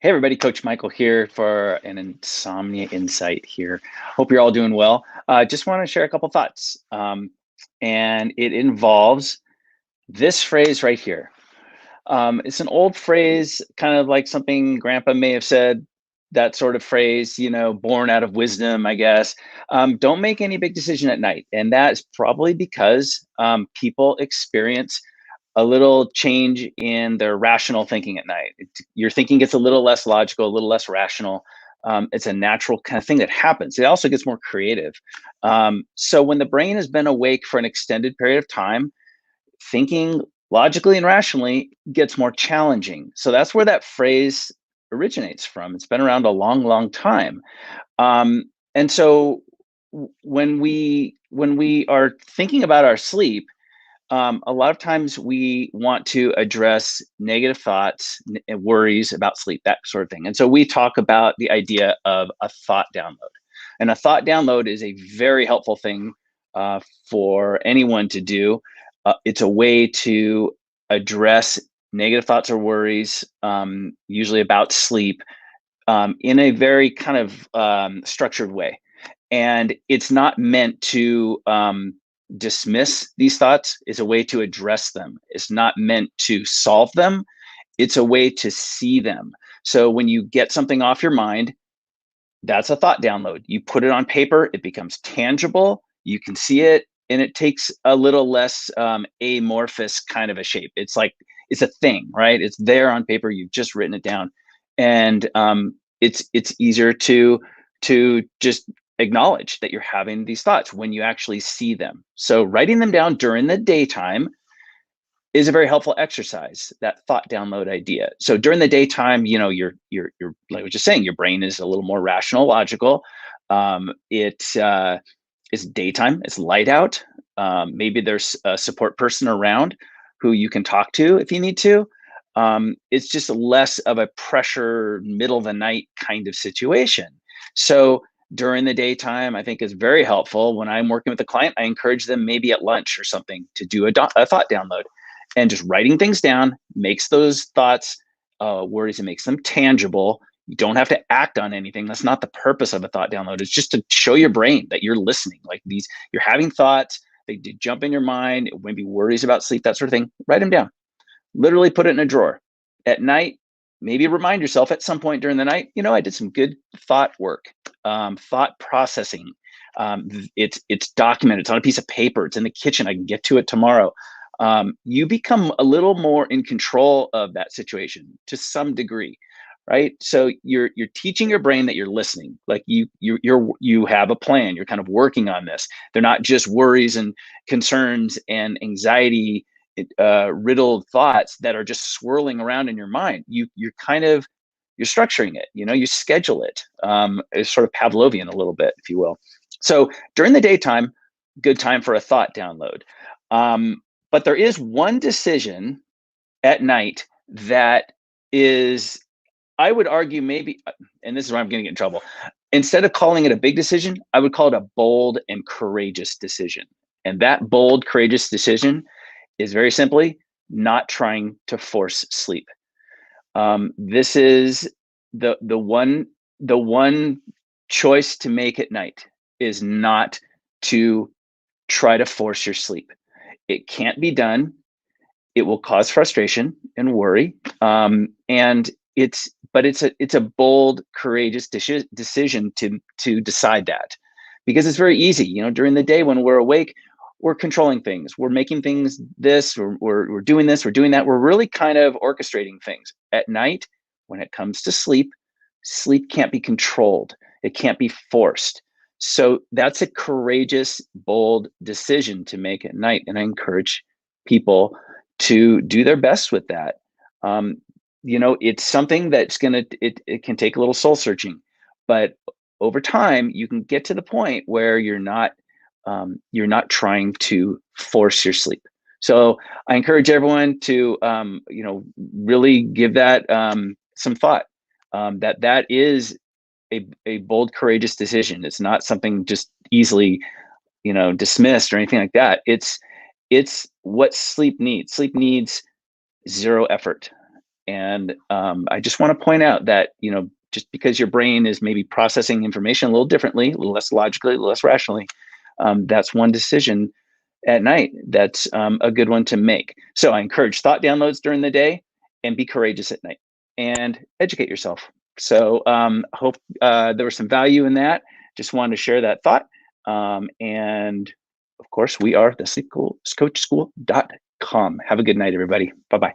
Hey everybody, Coach Michael here for an Insomnia Insight here. Hope you're all doing well. Just want to share a couple thoughts. And it involves this phrase right here. It's an old phrase, kind of like something Grandpa may have said, that sort of phrase, born out of wisdom, I guess. Don't make any big decision at night. And that's probably because people experience a little change in their rational thinking at night. Your thinking gets a little less logical, a little less rational. It's a natural kind of thing that happens. It also gets more creative. So when the brain has been awake for an extended period of time, thinking logically and rationally gets more challenging. So that's where that phrase originates from. It's been around a long, long time. And so when we are thinking about our sleep, a lot of times we want to address negative thoughts and worries about sleep, that sort of thing. And so we talk about the idea of a thought download. And a thought download is a very helpful thing for anyone to do. It's a way to address negative thoughts or worries, usually about sleep, in a very kind of structured way. And it's not meant to dismiss these thoughts. Is a way to address them. It's not meant to solve them. It's a way to see them. So when you get something off your mind, that's a thought download. You put it on paper, it becomes tangible, you can see it, and it takes a little less amorphous kind of a shape. It's like, it's a thing, right? It's there on paper, you've just written it down. And it's easier to just acknowledge that you're having these thoughts when you actually see them. So writing them down during the daytime is a very helpful exercise, that thought download idea. So during the daytime, you're like I was just saying, your brain is a little more rational, logical. It's daytime, it's light out. Maybe there's a support person around who you can talk to if you need to. It's just less of a pressure, middle of the night kind of situation. So during the daytime, I think is very helpful. When I'm working with a client, I encourage them maybe at lunch or something to do a thought download. And just writing things down makes those thoughts, worries, and makes them tangible. You don't have to act on anything. That's not the purpose of a thought download. It's just to show your brain that you're listening. Like you're having thoughts, they jump in your mind, maybe worries about sleep, that sort of thing. Write them down. Literally put it in a drawer. At night, maybe remind yourself at some point during the night, I did some good thought work, thought processing. It's documented. It's on a piece of paper. It's in the kitchen. I can get to it tomorrow. You become a little more in control of that situation to some degree, right? So you're teaching your brain that you're listening. Like you have a plan. You're kind of working on this. They're not just worries and concerns and anxiety riddled thoughts that are just swirling around in your mind. You're structuring it. You schedule it. It's sort of Pavlovian a little bit, if you will. So during the daytime, good time for a thought download. But there is one decision at night that is, I would argue, maybe, and this is where I'm going to get in trouble. Instead of calling it a big decision, I would call it a bold and courageous decision. And that bold, courageous decision is very simply not trying to force sleep. This is the one choice to make at night is not to try to force your sleep. It can't be done. It will cause frustration and worry. And it's a bold, courageous decision to decide that, because it's very easy. During the day when we're awake, we're controlling things. We're making things this, we're doing this, we're doing that. We're really kind of orchestrating things. At night, when it comes to sleep can't be controlled. It can't be forced. So that's a courageous, bold decision to make at night. And I encourage people to do their best with that. It's something that's it can take a little soul searching, but over time you can get to the point where you're not trying to force your sleep. So I encourage everyone to, really give that some thought. That is a bold, courageous decision. It's not something just easily, dismissed or anything like that. It's what sleep needs. Sleep needs zero effort. And I just want to point out that, just because your brain is maybe processing information a little differently, a little less logically, a little less rationally, that's one decision at night that's a good one to make. So I encourage thought downloads during the day, and be courageous at night, and educate yourself. So hope there was some value in that. Just wanted to share that thought. And of course, we are the sleepcoachschool.com. Have a good night, everybody. Bye-bye.